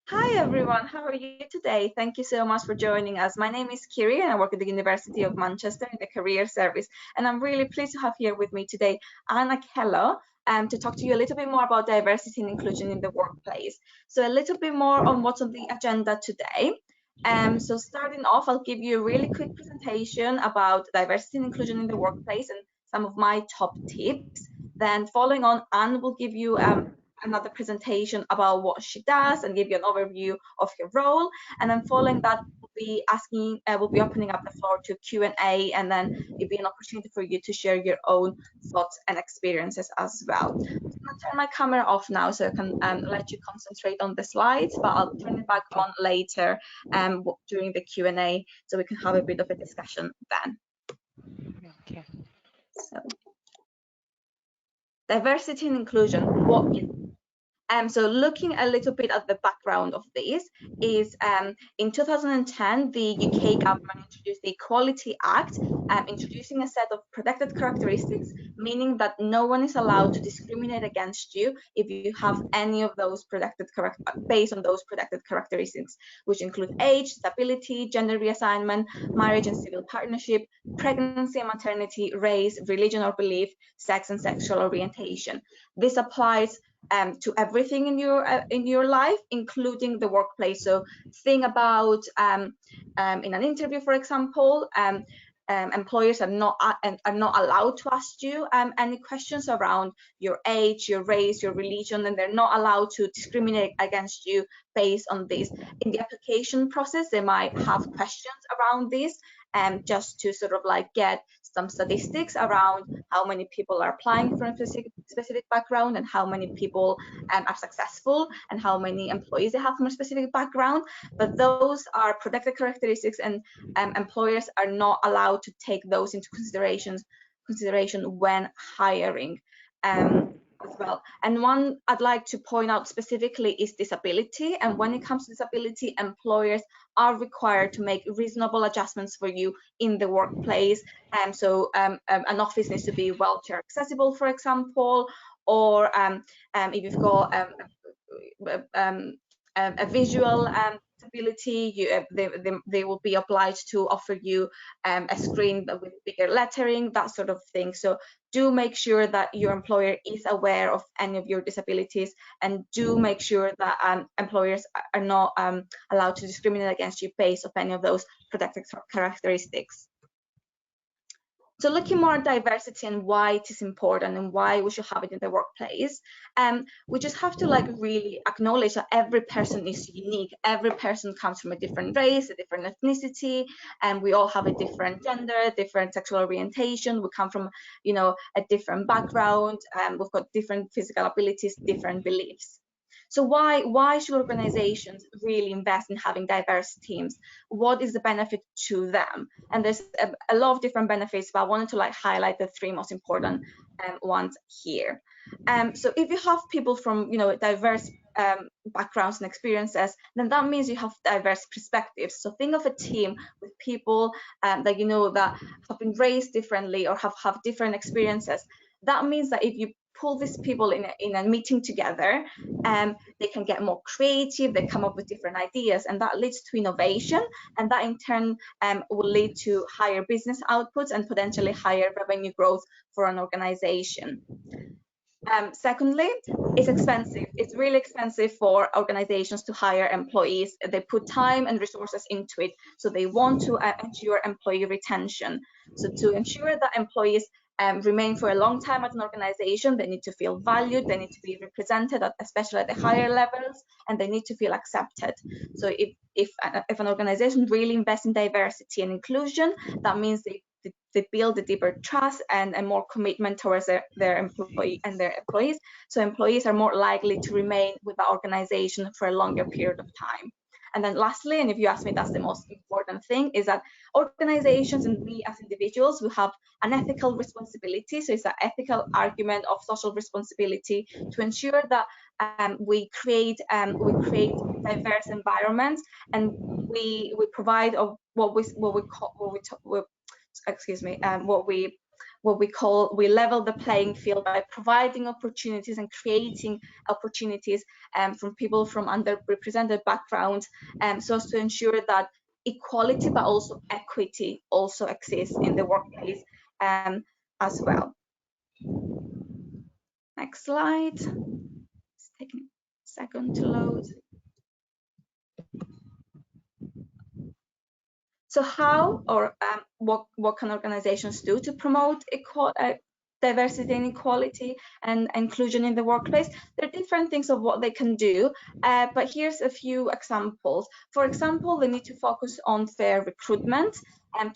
Hi everyone, how are you today? Thank you so much for joining us. My name is Kiri and I work at the University of Manchester in the Career Service. And I'm really pleased to have here with me today Anne Akello to talk to you a little bit more about diversity and inclusion in the workplace. So a little bit more on what's on the agenda today. So starting off, I'll give you a really quick presentation about diversity and inclusion in the workplace and some of my top tips. Then following on, Anne will give you another presentation about what she does and give you an overview of her role. And then following that, we'll be opening up the floor to Q&A, and then it'll be an opportunity for you to share your own thoughts and experiences as well. So I'm gonna turn my camera off now so I can let you concentrate on the slides, but I'll turn it back on later during the Q&A so we can have a bit of a discussion then. Okay. So, diversity and inclusion, what is so looking a little bit at the background of this is in 2010, the UK government introduced the Equality Act, introducing a set of protected characteristics, meaning that no one is allowed to discriminate against you if you have any of those based on those protected characteristics, which include age, stability, gender reassignment, marriage and civil partnership, pregnancy and maternity, race, religion or belief, sex and sexual orientation. This applies to everything in your life, including the workplace. So think about in an interview, for example, employers are not allowed to ask you any questions around your age, your race, your religion, and they're not allowed to discriminate against you based on this. In the application process, they might have questions around this, just to sort of like get some statistics around how many people are applying from a specific background and how many people are successful and how many employees they have from a specific background. But those are protected characteristics, and employers are not allowed to take those into consideration when hiring. As well. And one I'd like to point out specifically is disability. And when it comes to disability, employers are required to make reasonable adjustments for you in the workplace. So an office needs to be wheelchair accessible, for example, or if you've got a visual disability, they will be obliged to offer you a screen with bigger lettering, that sort of thing. So do make sure that your employer is aware of any of your disabilities, and do make sure that employers are not allowed to discriminate against you based on any of those protected characteristics. So looking more at diversity and why it is important and why we should have it in the workplace, we just have to really acknowledge that every person is unique. Every person comes from a different race, a different ethnicity, and we all have a different gender, different sexual orientation. We come from, a different background, and we've got different physical abilities, different beliefs. So why should organizations really invest in having diverse teams? What is the benefit to them? And there's a lot of different benefits, but I wanted to highlight the three most important ones here. So if you have people from diverse backgrounds and experiences, then that means you have diverse perspectives. So think of a team with people that that have been raised differently or have different experiences. That means that if you pull these people in a meeting together, they can get more creative, they come up with different ideas, and that leads to innovation, and that in turn will lead to higher business outputs and potentially higher revenue growth for an organization. Secondly, it's expensive. It's really expensive for organizations to hire employees. They put time and resources into it, so they want to ensure employee retention. So to ensure that employees remain for a long time at an organization, they need to feel valued, they need to be represented, especially at the higher levels, and they need to feel accepted. So if an organization really invests in diversity and inclusion, that means they build a deeper trust and more commitment towards their employees. So employees are more likely to remain with the organization for a longer period of time. And then lastly, and if you ask me, that's the most important thing, is that organizations and we as individuals, we have an ethical responsibility. So it's an ethical argument of social responsibility to ensure that we create diverse environments, and we provide what we we level the playing field by providing opportunities and creating opportunities from people from underrepresented backgrounds, so as to ensure that equality but also equity also exists in the workplace as well. Next slide. It's taking a second to load. So how or what can organizations do to promote diversity and equality and inclusion in the workplace? There are different things of what they can do, but here's a few examples. For example, they need to focus on fair recruitment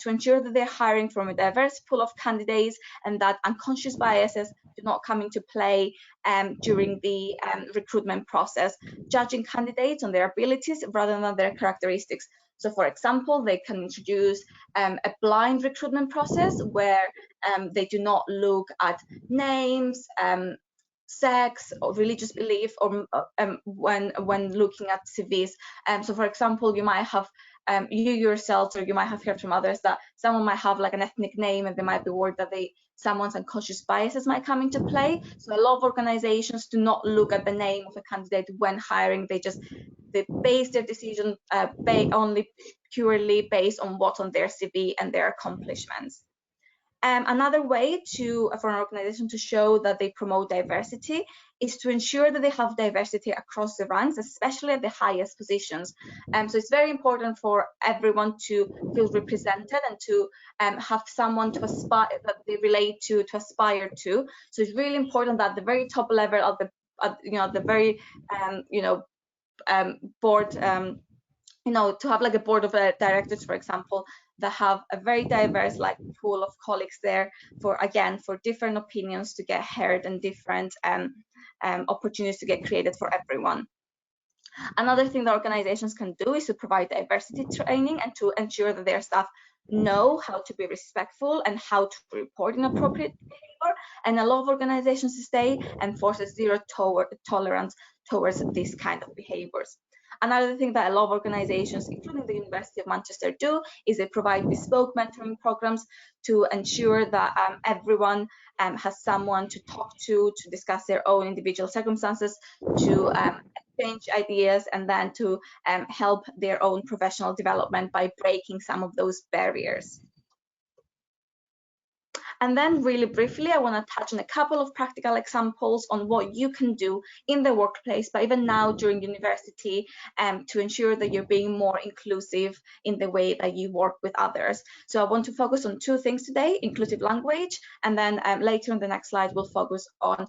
to ensure that they're hiring from a diverse pool of candidates and that unconscious biases do not come into play during the recruitment process, judging candidates on their abilities rather than their characteristics. So for example, they can introduce a blind recruitment process where they do not look at names, sex or religious belief, or when looking at CVs. So for example, you might have you yourself, or you might have heard from others that someone might have like an ethnic name and they might be worried that someone's unconscious biases might come into play. So a lot of organizations do not look at the name of a candidate when hiring. They base their decision only purely based on what's on their CV and their accomplishments. Another way for an organization to show that they promote diversity is to ensure that they have diversity across the ranks, especially at the highest positions. So it's very important for everyone to feel represented and to have someone to aspire, that they relate to aspire to. So it's really important that the very top level of the very board, to have like a board of directors, for example, that have a very diverse like pool of colleagues there for different opinions to get heard and different opportunities to get created for everyone. Another thing that organizations can do is to provide diversity training and to ensure that their staff know how to be respectful and how to report inappropriate behavior. And a lot of organizations today enforces zero tolerance towards these kind of behaviors. Another thing that a lot of organizations, including the University of Manchester, do is they provide bespoke mentoring programs to ensure that everyone has someone to talk to discuss their own individual circumstances, to exchange ideas, and then to help their own professional development by breaking some of those barriers. And then really briefly, I want to touch on a couple of practical examples on what you can do in the workplace, but even now during university, to ensure that you're being more inclusive in the way that you work with others. So I want to focus on two things today: inclusive language, and then later on the next slide, we'll focus on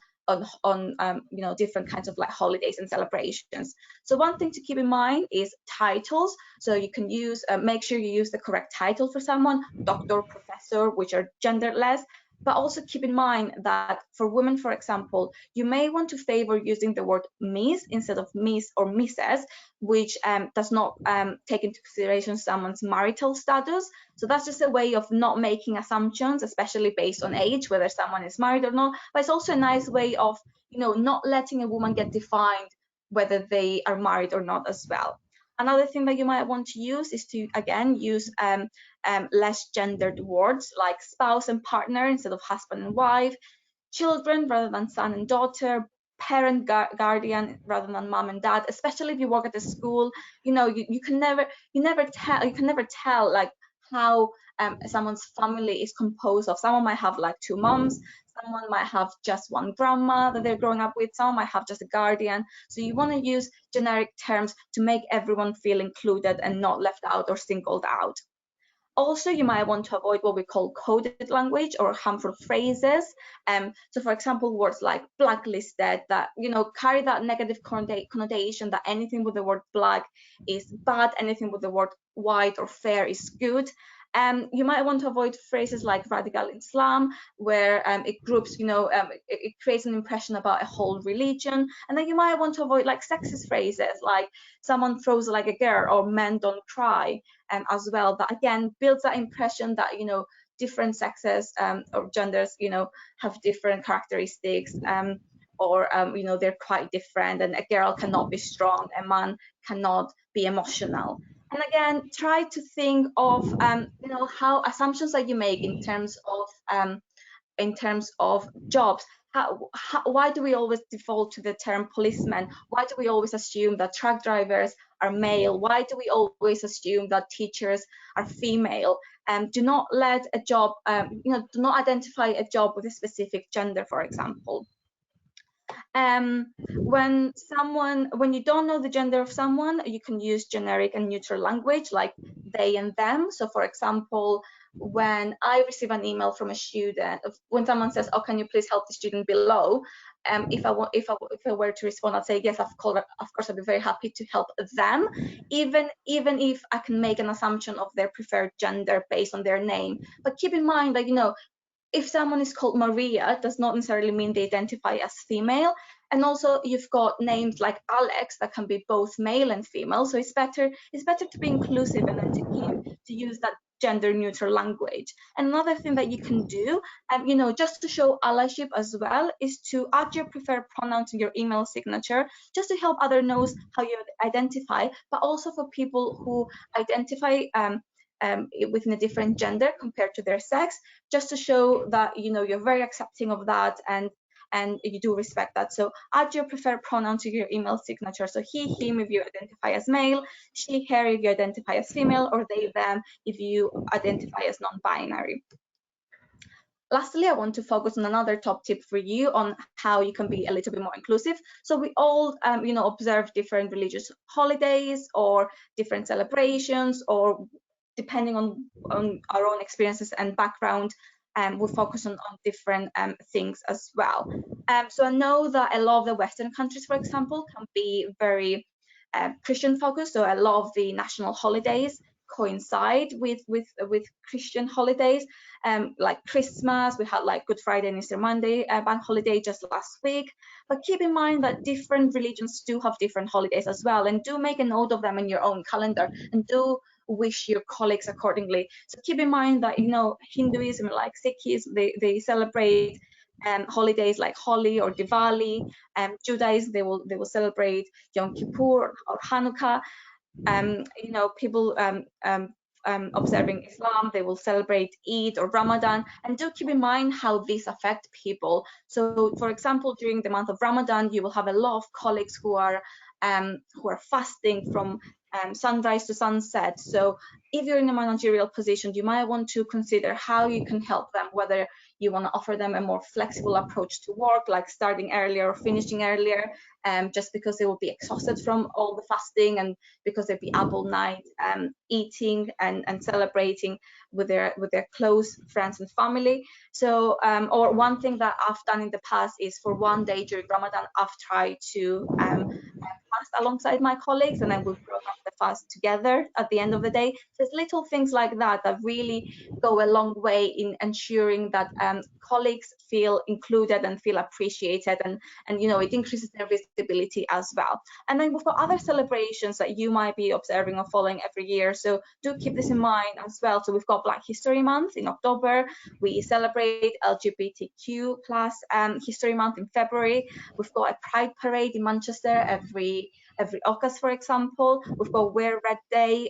different kinds of like holidays and celebrations. So one thing to keep in mind is titles. So you can use make sure you use the correct title for someone: doctor, professor, which are genderless. But also keep in mind that for women, for example, you may want to favor using the word Miss instead of Miss or Mrs., which does not take into consideration someone's marital status. So that's just a way of not making assumptions, especially based on age, whether someone is married or not. But it's also a nice way of, not letting a woman get defined whether they are married or not as well. Another thing that you might want to use is to, again, use less gendered words like spouse and partner instead of husband and wife, children rather than son and daughter, parent, guardian rather than mom and dad. Especially if you work at a school, you can never tell like how someone's family is composed of. Someone might have like two moms, someone might have just one grandma that they're growing up with, someone might have just a guardian. So you want to use generic terms to make everyone feel included and not left out or singled out. Also, you might want to avoid what we call coded language or harmful phrases. So for example, words like blacklisted that, carry that negative connotation that anything with the word black is bad, anything with the word white or fair is good. You might want to avoid phrases like radical Islam, where it groups, it creates an impression about a whole religion. And then you might want to avoid like sexist phrases like someone throws like a girl or men don't cry as well. That again builds that impression that, different sexes or genders, have different characteristics or, they're quite different, and a girl cannot be strong, a man cannot be emotional. And again, try to think of, how assumptions that you make in terms of in terms of jobs. Why do we always default to the term policeman? Why do we always assume that truck drivers are male? Why do we always assume that teachers are female? Do not let a job, do not identify a job with a specific gender, for example. When you don't know the gender of someone, you can use generic and neutral language like they and them. So for example, when I receive an email from a student, when someone says, "Oh, can you please help the student below?" If I were to respond, I'd say yes, of course, I'd be very happy to help them, even if I can make an assumption of their preferred gender based on their name. But keep in mind that, if someone is called Maria, does not necessarily mean they identify as female. And also you've got names like Alex that can be both male and female. So it's better to be inclusive and then to use that gender neutral language. And another thing that you can do, just to show allyship as well, is to add your preferred pronouns in your email signature, just to help others know how you identify, but also for people who identify within a different gender compared to their sex, just to show that you're very accepting of that and you do respect that. So add your preferred pronoun to your email signature. So he, him if you identify as male, she, her if you identify as female, or they, them if you identify as non-binary. Lastly, I want to focus on another top tip for you on how you can be a little bit more inclusive. So we all, observe different religious holidays or different celebrations, or depending on our own experiences and background, we focus on different things as well. So I know that a lot of the Western countries, for example, can be very Christian focused. So a lot of the national holidays coincide with Christian holidays, like Christmas. We had like Good Friday and Easter Monday bank holiday just last week. But keep in mind that different religions do have different holidays as well, and do make a note of them in your own calendar, and do wish your colleagues accordingly. So keep in mind that Hinduism, like Sikhism, they celebrate holidays like Holi or Diwali. Judaism, they will celebrate Yom Kippur or Hanukkah. People observing Islam, they will celebrate Eid or Ramadan. And do keep in mind how these affect people. So for example, during the month of Ramadan, you will have a lot of colleagues who are fasting from sunrise to sunset. So if you're in a managerial position, you might want to consider how you can help them, whether you want to offer them a more flexible approach to work, like starting earlier or finishing earlier, just because they will be exhausted from all the fasting, and because they'll be up all night eating and celebrating with their close friends and family. So or one thing that I've done in the past is, for one day during Ramadan, I've tried to fast alongside my colleagues, and then we've broken up the fast together at the end of the day. There's little things like that that really go a long way in ensuring that colleagues feel included and feel appreciated, and it increases their visibility as well. And then we've got other celebrations that you might be observing or following every year, so do keep this in mind as well. So we've got Black History Month in October. We celebrate LGBTQ plus History Month in February. We've got a Pride Parade in Manchester every August, for example. We've got Wear Red Day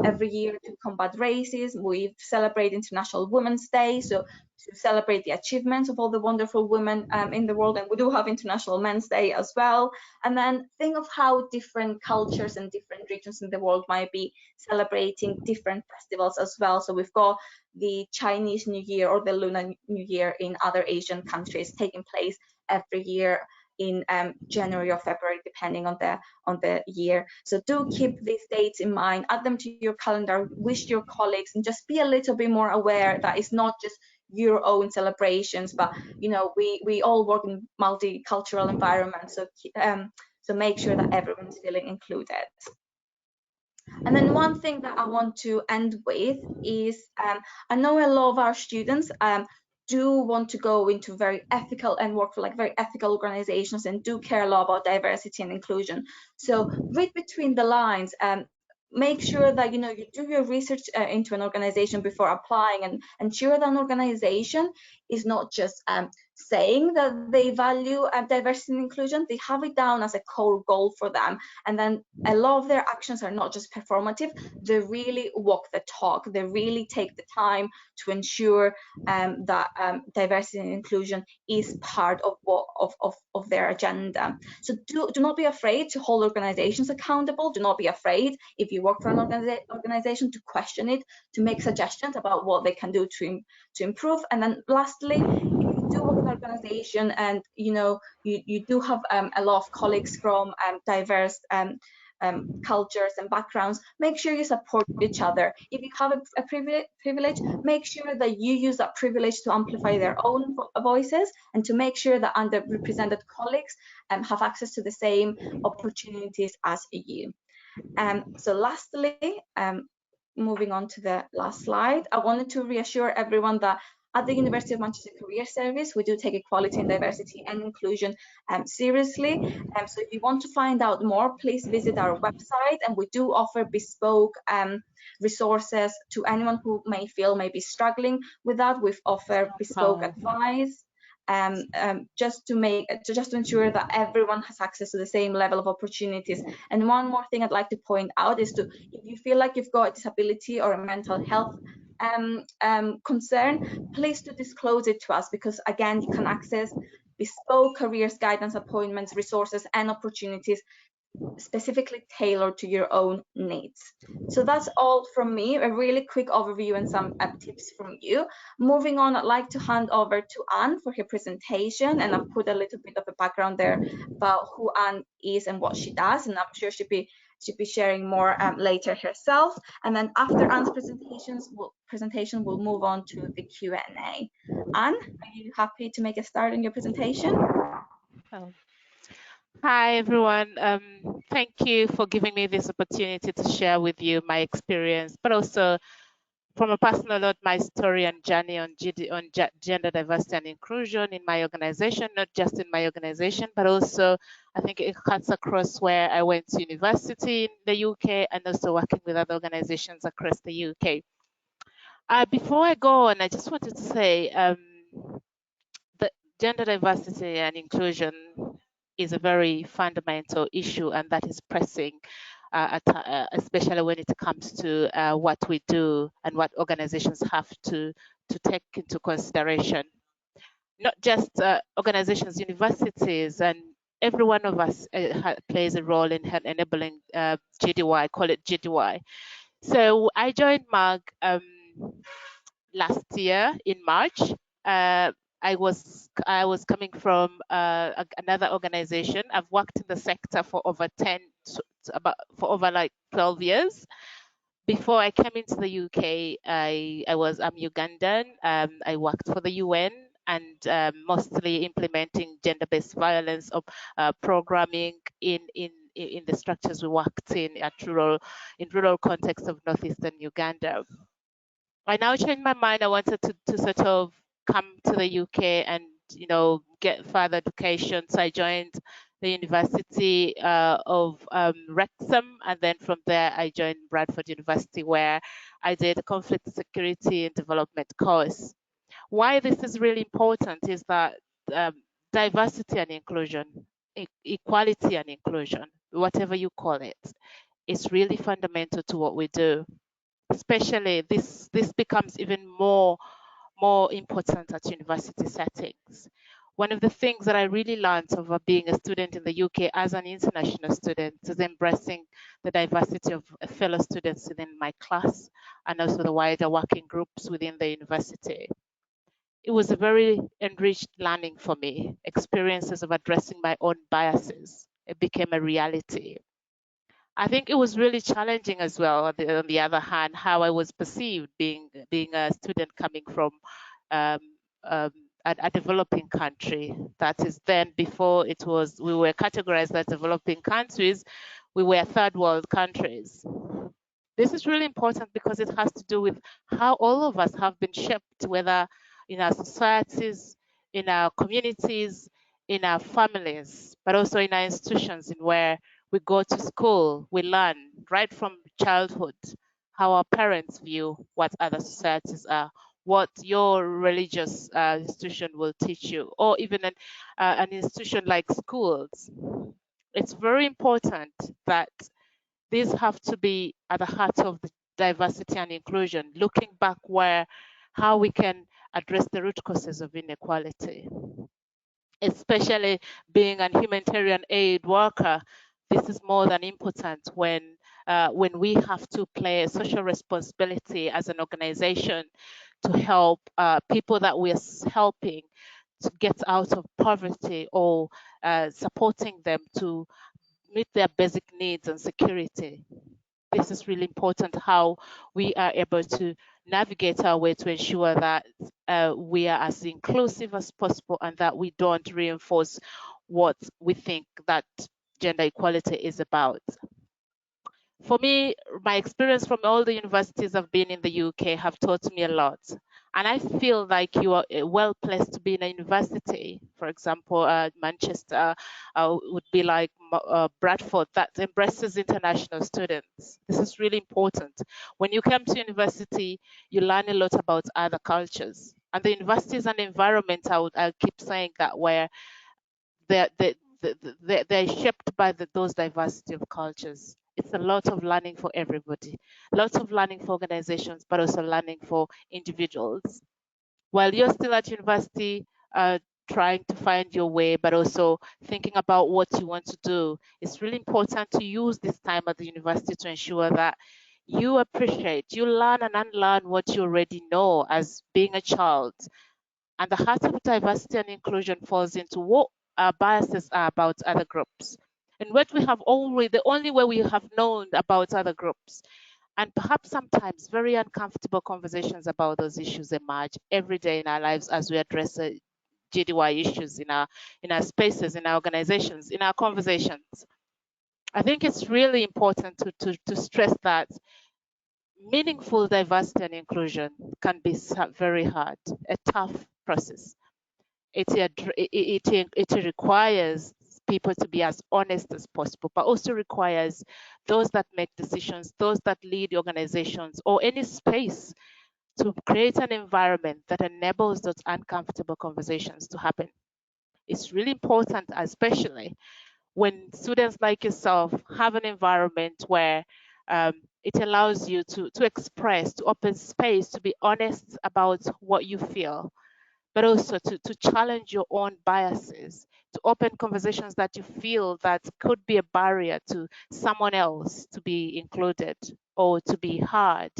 every year to combat racism. We celebrate International Women's Day, so to celebrate the achievements of all the wonderful women in the world. And we do have International Men's Day as well. And then think of how different cultures and different regions in the world might be celebrating different festivals as well. So we've got the Chinese New Year or the Lunar New Year in other Asian countries taking place every year in January or February, depending on the year. So do keep these dates in mind, add them to your calendar, wish your colleagues, and just be a little bit more aware that it's not just your own celebrations, but we all work in multicultural environments. So make sure that everyone's feeling included. And then one thing that I want to end with is, I know a lot of our students do want to go into very ethical and work for very ethical organizations, and do care a lot about diversity and inclusion. So read between the lines. Make sure that you do your research into an organization before applying, and ensure that an organization is not just saying that they value diversity and inclusion, they have it down as a core goal for them. And then a lot of their actions are not just performative, they really walk the talk. They really take the time to ensure that diversity and inclusion is part of of their agenda. So do not be afraid to hold organizations accountable. Do not be afraid, if you work for an organization, to question it, to make suggestions about what they can do to improve. And then lastly, if you do work with an organization and you do have a lot of colleagues from diverse cultures and backgrounds, make sure you support each other. If you have a privilege, make sure that you use that privilege to amplify their own voices, and to make sure that underrepresented colleagues have access to the same opportunities as you. So lastly, moving on to the last slide, I wanted to reassure everyone that at the University of Manchester Career Service, we do take equality and diversity and inclusion seriously. So if you want to find out more, please visit our website, and we do offer bespoke resources to anyone who may be struggling with that. We've offered bespoke advice. Just to ensure that everyone has access to the same level of opportunities. And one more thing I'd like to point out is if you feel like you've got a disability or a mental health concern, please do disclose it to us, because again, you can access bespoke careers guidance, appointments, resources, and opportunities specifically tailored to your own needs. So that's all from me, a really quick overview and some tips from you. Moving on, I'd like to hand over to Anne for her presentation, and I've put a little bit of a background there about who Anne is and what she does, and I'm sure she'll be sharing more later herself. And then after Anne's presentation, we'll move on to the Q&A. Anne, are you happy to make a start on your presentation? Hi, everyone. Thank you for giving me this opportunity to share with you my experience, but also from a personal note, my story and journey on gender diversity and inclusion in my organization, not just in my organization, but also I think it cuts across where I went to university in the UK and also working with other organizations across the UK. Before I go on, I just wanted to say that gender diversity and inclusion is a very fundamental issue, and that is pressing, especially when it comes to what we do and what organizations have to take into consideration. Not just organizations, universities, and every one of us plays a role in enabling GDY, call it GDY. So I joined MAG last year in March. I was coming from another organization. I've worked in the sector for over 12 years. Before I came into the UK, I'm Ugandan. I worked for the UN and mostly implementing gender-based violence of programming in the structures we worked in rural context of northeastern Uganda. I now changed my mind. I wanted to sort of come to the UK and get further education. So I joined the University of Wrexham, and then from there I joined Bradford University, where I did a conflict security and development course. Why this is really important is that diversity and inclusion, equality and inclusion, whatever you call it, is really fundamental to what we do. Especially this becomes even more important at university settings. One of the things that I really learned over being a student in the UK as an international student is embracing the diversity of fellow students within my class and also the wider working groups within the university. It was a very enriched learning for me. Experiences of addressing my own biases, it became a reality. I think it was really challenging as well. On the other hand, how I was perceived being a student coming from a developing country. That is, then before we were categorized as developing countries, we were third world countries. This is really important because it has to do with how all of us have been shaped, whether in our societies, in our communities, in our families, but also in our institutions, in where we go to school, we learn right from childhood how our parents view what other societies are, what your religious institution will teach you, or even an institution like schools. It's very important that these have to be at the heart of the diversity and inclusion, looking back where how we can address the root causes of inequality. Especially being a humanitarian aid worker, this is more than important when we have to play a social responsibility as an organization to help people that we are helping to get out of poverty, or supporting them to meet their basic needs and security. This is really important, how we are able to navigate our way to ensure that we are as inclusive as possible, and that we don't reinforce what we think that gender equality is about. For me, my experience from all the universities I've been in the UK have taught me a lot. And I feel like you are well placed to be in a university. For example, Manchester would be like Bradford, that embraces international students. This is really important. When you come to university, you learn a lot about other cultures. And the university is an environment, I keep saying that, where they're, they, they're shaped by those diversity of cultures. It's a lot of learning for everybody, lots of learning for organizations, but also learning for individuals. While you're still at university, trying to find your way, but also thinking about what you want to do, it's really important to use this time at the university to ensure that you appreciate, you learn and unlearn what you already know as being a child. And the heart of diversity and inclusion falls into what our biases are about other groups. And what we have already, the only way we have known about other groups, and perhaps sometimes very uncomfortable conversations about those issues emerge every day in our lives as we address GDY issues in our spaces, in our organizations, in our conversations. I think it's really important to stress that meaningful diversity and inclusion can be very hard, a tough process. It requires people to be as honest as possible, but also requires those that make decisions, those that lead organizations or any space, to create an environment that enables those uncomfortable conversations to happen. It's really important, especially when students like yourself have an environment where it allows you to express, to open space, to be honest about what you feel, but also to challenge your own biases, to open conversations that you feel that could be a barrier to someone else to be included or to be heard.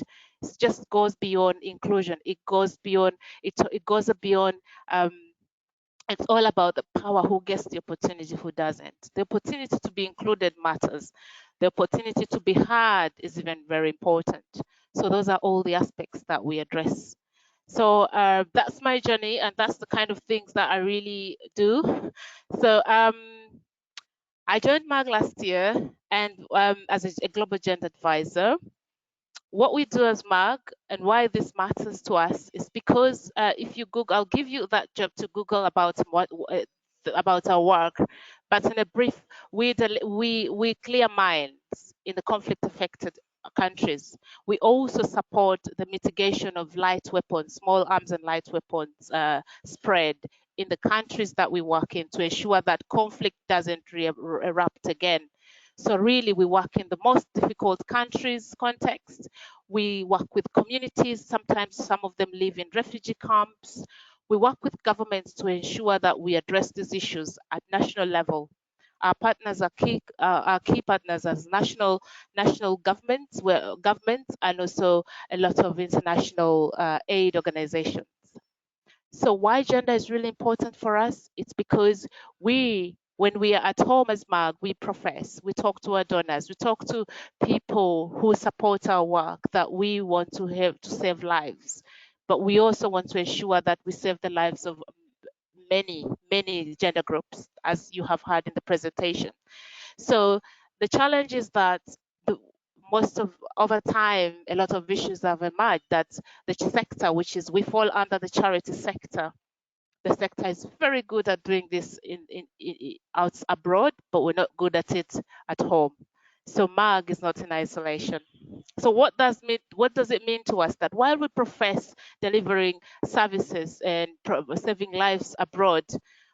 It just goes beyond inclusion. It goes beyond. It goes beyond. It's all about the power, who gets the opportunity, who doesn't. The opportunity to be included matters. The opportunity to be heard is even very important. So those are all the aspects that we address. So that's my journey, and that's the kind of things that I really do. So I joined MAG last year, and as a global gender advisor. What we do as MAG and why this matters to us is because if you Google, I'll give you that job to Google about about our work, but in a brief, we clear mines in the conflict affected countries. We also support the mitigation of light weapons, small arms and light weapons spread in the countries that we work in, to ensure that conflict doesn't erupt again. So really, we work in the most difficult countries context. We work with communities. Sometimes some of them live in refugee camps. We work with governments to ensure that we address these issues at national level. Our partners are our key partners as national governments, and also a lot of international aid organizations. So why gender is really important for us? It's because when we are at home as MAG, we profess, we talk to our donors, we talk to people who support our work, that we want to help to save lives. But we also want to ensure that we save the lives of many gender groups, as you have heard in the presentation. So the challenge is that the, most of over time, a lot of issues have emerged that the sector, which is we fall under the charity sector, the sector is very good at doing this out abroad, but we're not good at it at home. So MAG is not in isolation. So what does it mean to us that while we profess delivering services and saving lives abroad,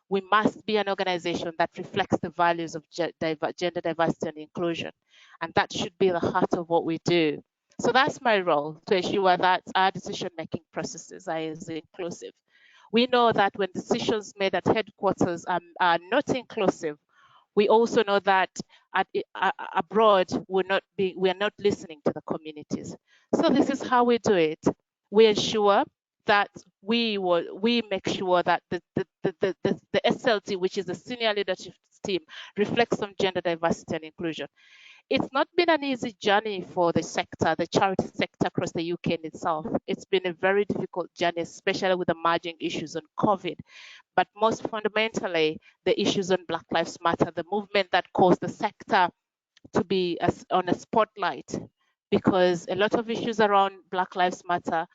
we must be an organization that reflects the values of gender diversity and inclusion, and that should be the heart of what we do. So that's my role, to ensure that our decision-making processes are as inclusive. We know that when decisions made at headquarters are not inclusive, we also know that abroad we are not listening to the communities. So this is how we do it. We ensure that we make sure that the SLT, which is the senior leadership team, reflects on gender diversity and inclusion. It's not been an easy journey for the sector, the charity sector across the UK in itself. It's been a very difficult journey, especially with emerging issues on COVID. But most fundamentally, the issues on Black Lives Matter, the movement that caused the sector to be on a spotlight, because a lot of issues around Black Lives Matter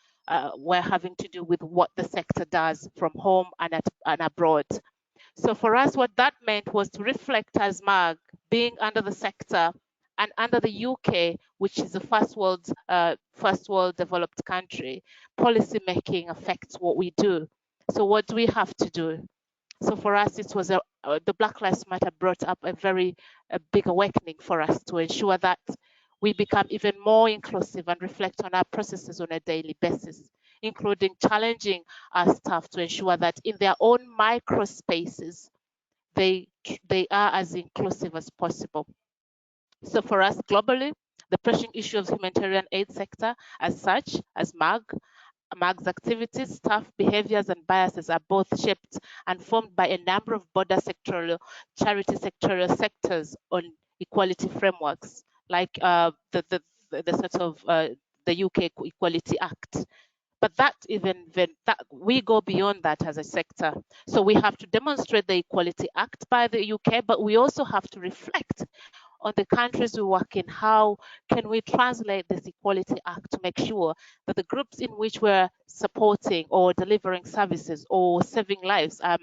were having to do with what the sector does from home and abroad. So for us, what that meant was to reflect as MAG, being under the sector and under the UK, which is a first world developed country. Policy making affects what we do. So what do we have to do? So for us, it was the Black Lives Matter brought up a big awakening for us to ensure that we become even more inclusive and reflect on our processes on a daily basis, including challenging our staff to ensure that in their own micro spaces, they are as inclusive as possible. So for us globally, the pressing issue of humanitarian aid sector as such, as MAG's activities, staff behaviors, and biases are both shaped and formed by a number of border sectoral, charity sectoral sectors on equality frameworks, like the sort of the UK Equality Act. But that that we go beyond that as a sector. So we have to demonstrate the Equality Act by the UK, but we also have to reflect on the countries we work in. How can we translate this Equality Act to make sure that the groups in which we're supporting or delivering services or saving lives are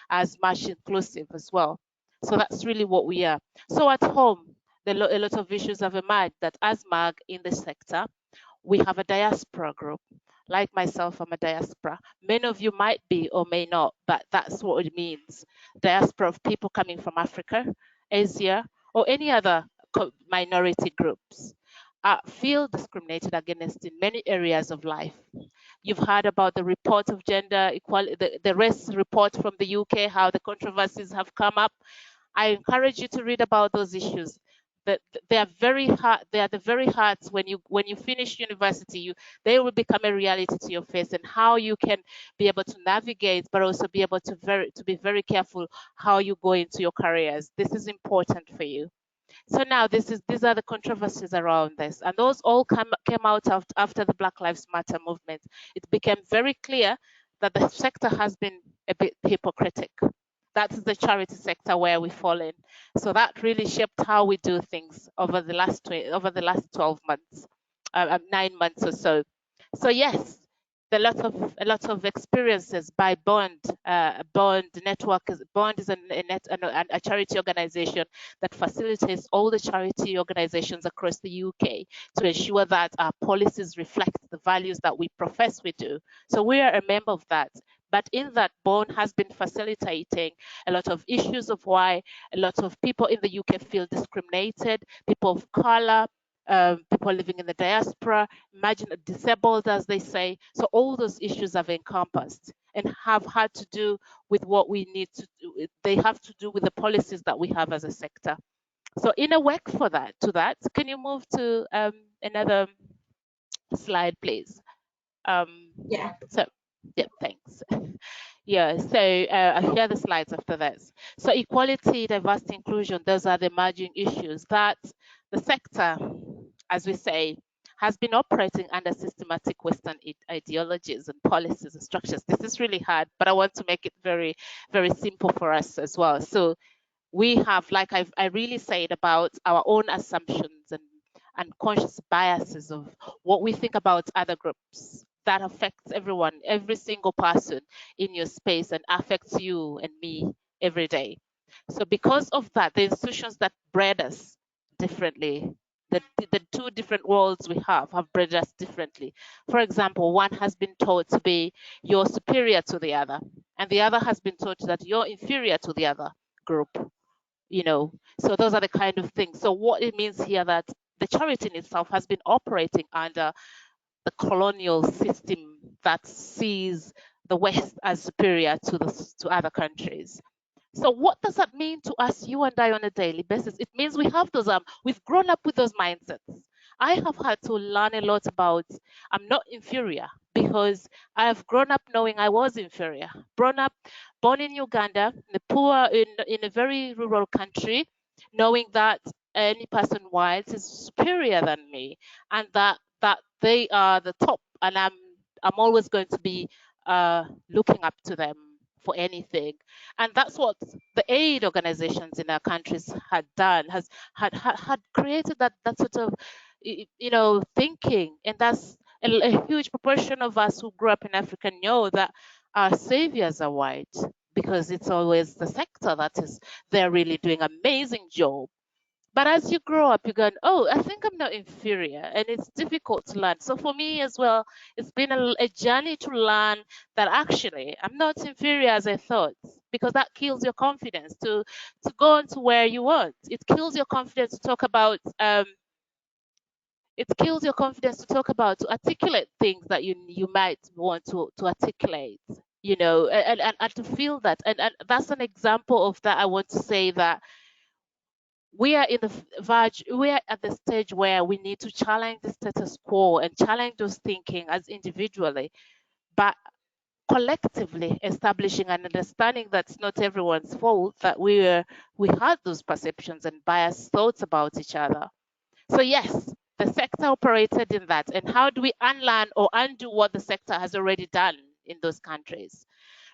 as much inclusive as well? So that's really what we are. So at home, a lot of issues have emerged that as MAG in the sector, we have a diaspora group. Like myself, I'm a diaspora. Many of you might be or may not, but that's what it means. Diaspora of people coming from Africa, Asia, or any other minority groups feel discriminated against in many areas of life. You've heard about the report of gender equality, the race report from the UK, how the controversies have come up. I encourage you to read about those issues. That they are very hard. They are the very hearts when you finish university. They will become a reality to your face, and how you can be able to navigate, but also be able to be very careful how you go into your careers. This is important for you. So now these are the controversies around this, and those all came out after the Black Lives Matter movement. It became very clear that the sector has been a bit hypocritic. That is the charity sector where we fall in. So that really shaped how we do things over the last 12 months, 9 months or so. So yes, a lot of experiences by Bond. Bond Network Bond is a charity organization that facilitates all the charity organizations across the UK to ensure that our policies reflect the values that we profess we do. So we are a member of that. But in that, Bond has been facilitating a lot of issues of why a lot of people in the UK feel discriminated, people of color, people living in the diaspora, imagine disabled, as they say. So all those issues have encompassed and have had to do with what we need to do. They have to do with the policies that we have as a sector. So in a work to that, can you move to another slide, please? Um, Yeah. so, yeah, thanks. Yeah, so here are the slides after this. So equality, diversity, inclusion, those are the emerging issues that the sector, as we say, has been operating under systematic Western ideologies and policies and structures. This is really hard, but I want to make it very, very simple for us as well. So we have, like I really said, about our own assumptions and conscious biases of what we think about other groups that affects everyone, every single person in your space, and affects you and me every day. So because of that, the institutions that bred us differently. The two different worlds we have bred us differently. For example, one has been taught to be you're superior to the other, and the other has been taught that you're inferior to the other group. So those are the kind of things. So what it means here that the charity in itself has been operating under the colonial system that sees the West as superior to other countries. So what does that mean to us, you and I, on a daily basis? It means we have those we've grown up with those mindsets. I have had to learn a lot about I'm not inferior because I've grown up knowing I was inferior. Born in Uganda, in a in a very rural country, knowing that any person white is superior than me, and that they are the top, and I'm always going to be looking up to them for anything. And that's what the aid organizations in our countries had done, had created that sort of thinking. And that's a huge proportion of us who grew up in Africa know that our saviors are white, because it's always the sector that is they're really doing amazing job. But as you grow up, you go, oh, I think I'm not inferior, and it's difficult to learn. So for me as well, it's been a journey to learn that actually I'm not inferior as I thought, because that kills your confidence to go on to where you want. It kills your confidence to talk about. It kills your confidence to talk about, to articulate things that you might want to articulate. And to feel that, and that's an example of that. I want to say that we are in the verge, we are at the stage where we need to challenge the status quo and challenge those thinking as individually, but collectively establishing an understanding that's not everyone's fault, that we had those perceptions and biased thoughts about each other. So yes, the sector operated in that. And how do we unlearn or undo what the sector has already done in those countries?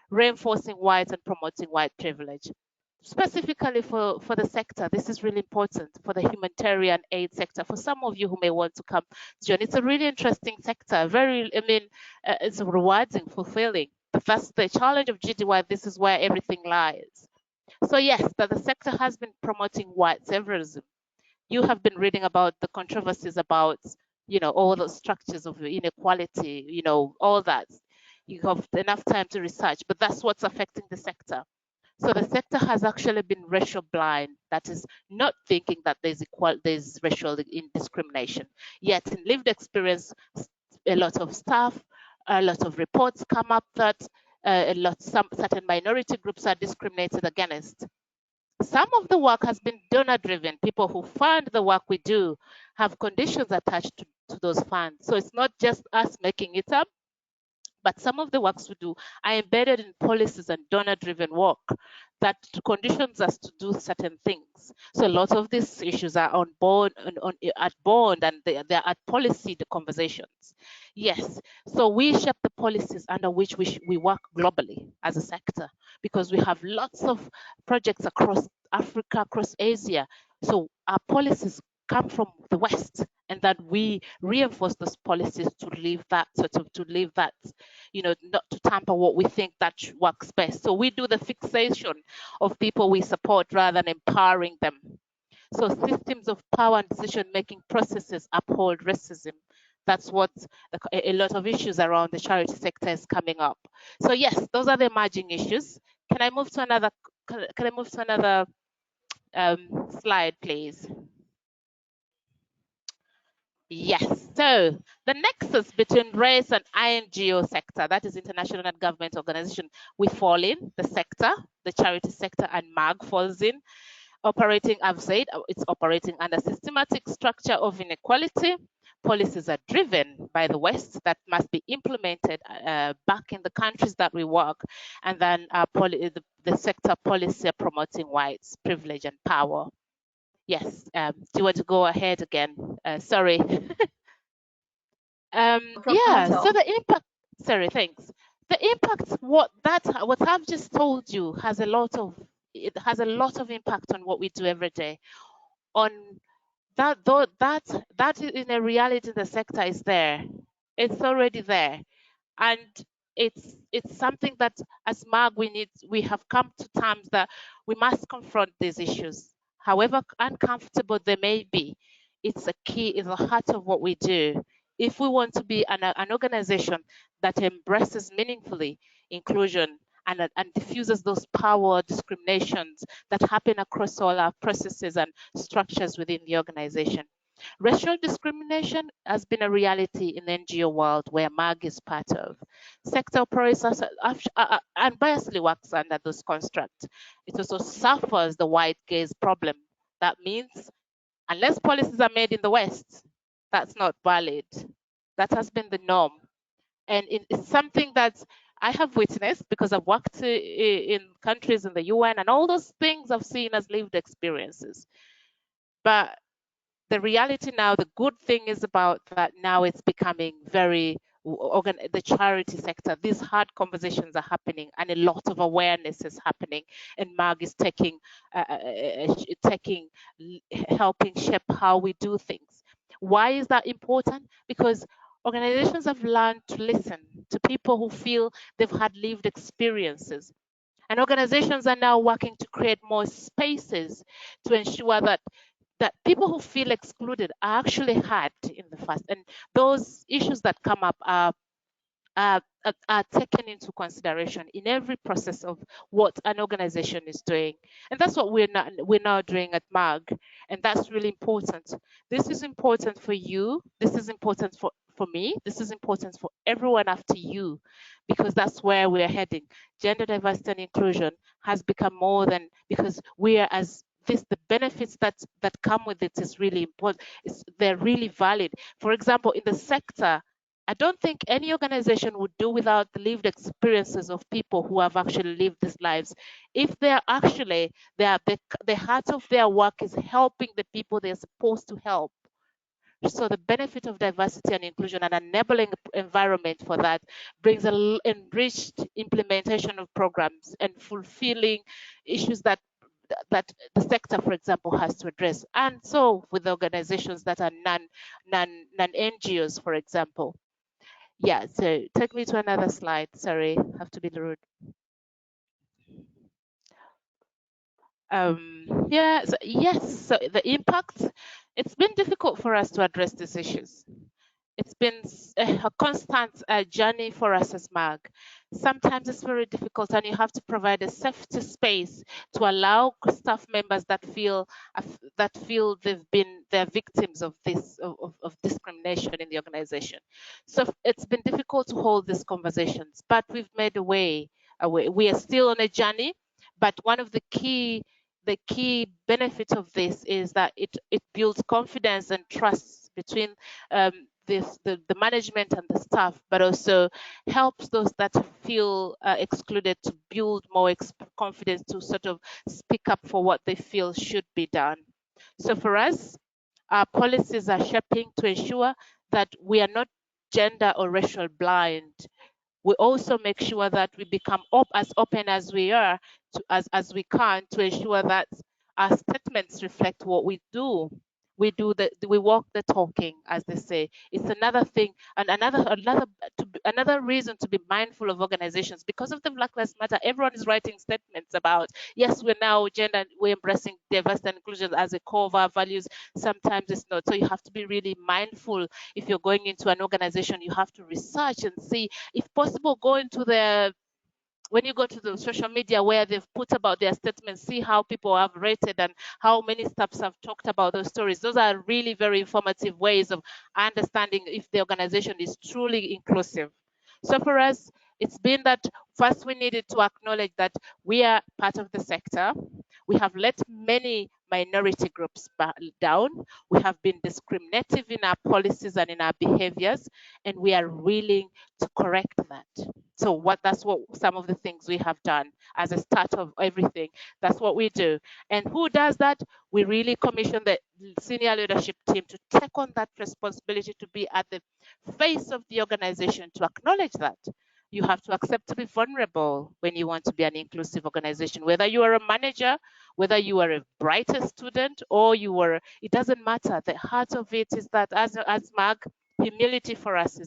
Reinforcing white and promoting white privilege. Specifically for the sector, this is really important for the humanitarian aid sector. For some of you who may want to come join, it's a really interesting sector. It's rewarding, fulfilling. But that's the challenge of GDY. This is where everything lies. So yes, that the sector has been promoting white saviorism. You have been reading about the controversies about, all the structures of inequality, all that. You have enough time to research, but that's what's affecting the sector. So the sector has actually been racial blind, that is not thinking that there's racial discrimination. Yet in lived experience, a lot of staff, a lot of reports come up that some certain minority groups are discriminated against. Some of the work has been donor driven. People who fund the work we do have conditions attached to those funds. So it's not just us making it up, but some of the works we do are embedded in policies and donor-driven work that conditions us to do certain things. So a lot of these issues are on board, at board, and they're at policy the conversations. Yes, so we shape the policies under which we work globally as a sector, because we have lots of projects across Africa, across Asia. So our policies come from the West, and that we reinforce those policies to leave that not to tamper what we think that works best. So we do the fixation of people we support rather than empowering them. So systems of power and decision-making processes uphold racism. That's what a lot of issues around the charity sector is coming up. So yes, those are the emerging issues. Can I move to another? Can I move to another slide, please? Yes. So the nexus between race and INGO sector, that is international and government organization, we fall in the sector, the charity sector, and MAG falls in. Operating, I've said, it's operating under systematic structure of inequality. Policies are driven by the West that must be implemented back in the countries that we work, and then the sector policy promoting whites privilege and power. Yes. Do you want to go ahead again? Sorry. No problem Yeah, at so all. the impact, sorry, thanks. The impact, what I've just told you it has a lot of impact on what we do every day. On that, though, that in a reality, the sector is there. It's already there. And it's something that as MAG we have come to terms that we must confront these issues. however uncomfortable they may be, it's a key, it's the heart of what we do. If we want to be an organization that embraces meaningfully inclusion and diffuses those power discriminations that happen across all our processes and structures within the organization. Racial discrimination has been a reality in the NGO world where MAG is part of. Sector operators unbiasedly works under those constructs. It also suffers the white gaze problem. That means unless policies are made in the West, that's not valid. That has been the norm. And it's something that I have witnessed because I've worked in countries in the UN, and all those things I've seen as lived experiences. But the reality now, the good thing is about that now it's becoming very the charity sector, these hard conversations are happening and a lot of awareness is happening, and MAG is taking helping shape how we do things. Why is that important? Because organizations have learned to listen to people who feel they've had lived experiences, and organizations are now working to create more spaces to ensure that people who feel excluded are actually heard in the first, and those issues that come up are taken into consideration in every process of what an organization is doing. And that's what we're now doing at MAG, and that's really important. This is important for you, this is important for me, this is important for everyone after you, because that's where we're heading. Gender diversity and inclusion has become more than, because we are as this, the benefits that come with it is really important. They're really valid. For example, in the sector, I don't think any organization would do without the lived experiences of people who have actually lived these lives. If they're actually, the heart of their work is helping the people they're supposed to help. So the benefit of diversity and inclusion and enabling environment for that brings enriched implementation of programs and fulfilling issues that the sector, for example, has to address. And so with organizations that are non NGOs, for example. Yeah, so take me to another slide. Sorry, have to be rude. Yeah, so yes, so the impact, it's been difficult for us to address these issues. It's been a constant journey for us as MAG. Sometimes it's very difficult, and you have to provide a safety space to allow staff members that feel they're victims of this of discrimination in the organization. So it's been difficult to hold these conversations, but we've made a way. We are still on a journey, but one of the key benefit of this is that it builds confidence and trust between the management and the staff, but also helps those that feel excluded to build more confidence to sort of speak up for what they feel should be done. So for us, our policies are shaping to ensure that we are not gender or racial blind. We also make sure that we become as open as we are as we can, to ensure that our statements reflect what we do. We walk the talking, as they say. It's another thing, and another reason to be mindful of organizations. Because of the Black Lives Matter, everyone is writing statements about, yes, we're now gender, we're embracing diversity and inclusion as a core of our values. Sometimes it's not. So you have to be really mindful. If you're going into an organization, you have to research and see, if possible, go into the when you go to the social media where they've put about their statements, see how people have rated and how many staffs have talked about those stories. Those are really very informative ways of understanding if the organization is truly inclusive. So for us, it's been that first we needed to acknowledge that we are part of the sector. We have let many minority groups down. We have been discriminative in our policies and in our behaviors, and we are willing to correct that. So that's what some of the things we have done as a start of everything. That's what we do. And who does that? We really commission the senior leadership team to take on that responsibility, to be at the face of the organization, to acknowledge that. You have to accept to be vulnerable when you want to be an inclusive organization, whether you are a manager, whether you are a brighter student, or it doesn't matter. The heart of it is that as MAG, humility for us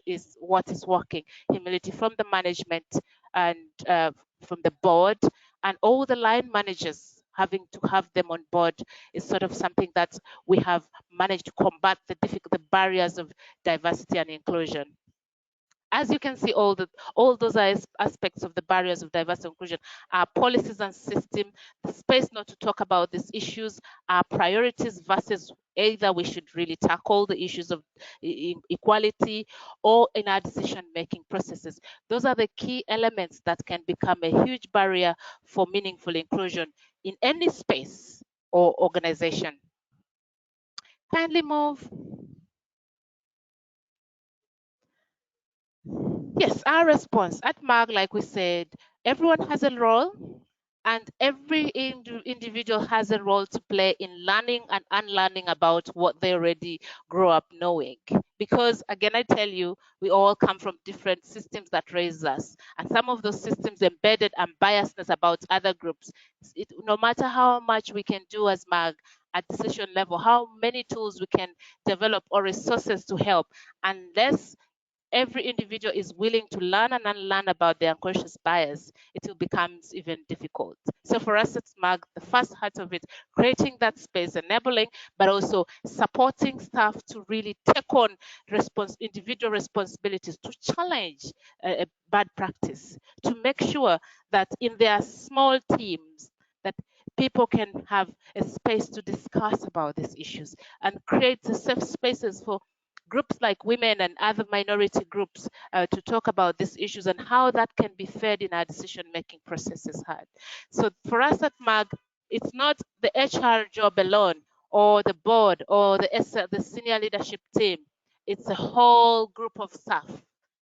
is what is working. Humility from the management and from the board and all the line managers having to have them on board is sort of something that we have managed to combat the barriers of diversity and inclusion. As you can see, all those aspects of the barriers of diversity and inclusion are policies and system, the space not to talk about these issues, are priorities versus either we should really tackle the issues of equality or in our decision making processes. Those are the key elements that can become a huge barrier for meaningful inclusion in any space or organization. Kindly move. Yes, our response at MAG, like we said, everyone has a role, and every individual has a role to play in learning and unlearning about what they already grew up knowing. Because again, I tell you, we all come from different systems that raise us, and some of those systems embedded and biasness about other groups. No matter how much we can do as MAG at decision level, how many tools we can develop or resources to help, unless every individual is willing to learn and unlearn about their unconscious bias, it will become even difficult. So for us at SMAG, the first part of it, creating that space, enabling, but also supporting staff to really take on individual responsibilities to challenge bad practice, to make sure that in their small teams, that people can have a space to discuss about these issues and create the safe spaces for groups like women and other minority groups to talk about these issues and how that can be fed in our decision making processes had. So for us at MAG, it's not the HR job alone or the board or the senior leadership team. It's a whole group of staff,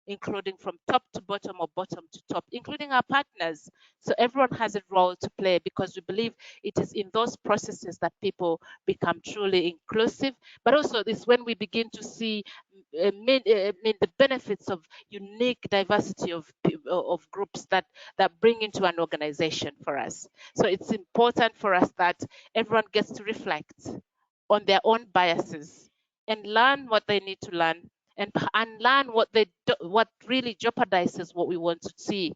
including from top to bottom or bottom to top, including our partners. So everyone has a role to play because we believe it is in those processes that people become truly inclusive, but also it's when we begin to see the benefits of unique diversity of groups that bring into an organization for us. So it's important for us that everyone gets to reflect on their own biases and learn what they need to learn and learn what really jeopardizes what we want to see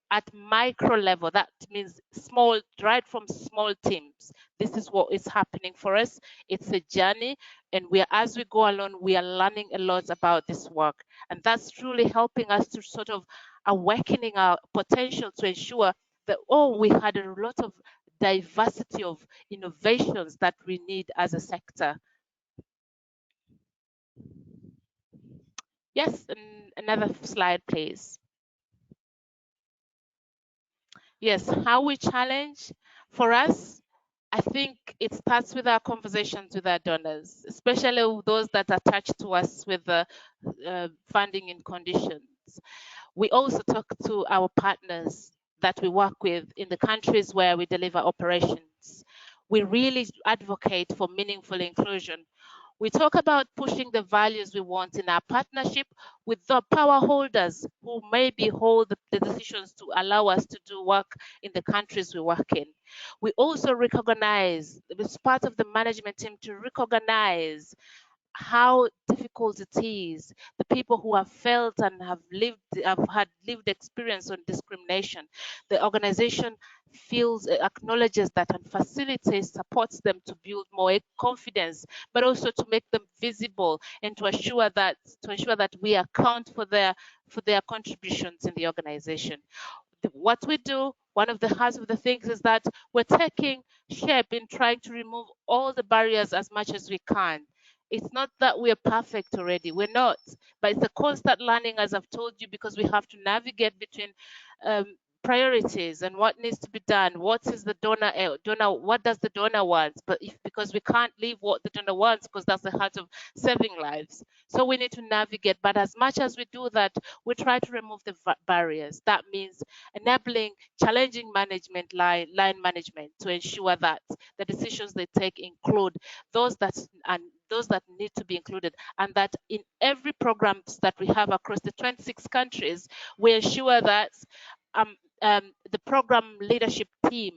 at micro level. That means small, right from small teams. This is what is happening for us. It's a journey, and as we go along, we are learning a lot about this work, and that's truly helping us to sort of awakening our potential to ensure that we had a lot of diversity of innovations that we need as a sector. Yes, and another slide, please. Yes, how we challenge for us, I think it starts with our conversations with our donors, especially those that are attached to us with the funding and conditions. We also talk to our partners that we work with in the countries where we deliver operations. We really advocate for meaningful inclusion. We talk about pushing the values we want in our partnership with the power holders who maybe hold the decisions to allow us to do work in the countries we work in. We also recognize, as part of the management team, to recognize how difficult it is, the people who have felt and have had lived experience on discrimination. The organization acknowledges that and facilitates, supports them to build more confidence, but also to make them visible and to ensure that we account for their contributions in the organization. What we do, one of the hearts of the things is that we're taking shape in trying to remove all the barriers as much as we can. It's not that we're perfect already, we're not, but it's a constant learning, as I've told you, because we have to navigate between um, priorities and what needs to be done. What is the donor, what does the donor want? But because we can't leave what the donor wants, because that's the heart of saving lives. So we need to navigate, but as much as we do that, we try to remove the barriers. That means enabling challenging line management to ensure that the decisions they take include those that need to be included, and that in every programs that we have across the 26 countries, we ensure that the program leadership teams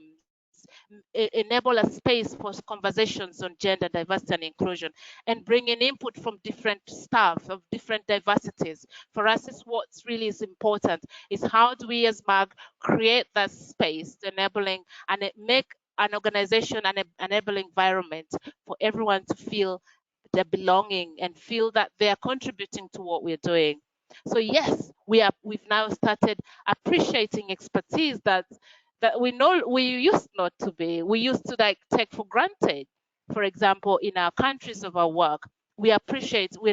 enable a space for conversations on gender diversity and inclusion, and bringing input from different staff of different diversities. For us, is what's really is important is how do we as MAG create that space enabling and make an organization, an enabling environment for everyone to feel their belonging and feel that they are contributing to what we're doing. So yes, we've now started appreciating expertise that we know we used not to be. We used to like take for granted. For example, in our countries of our work, we're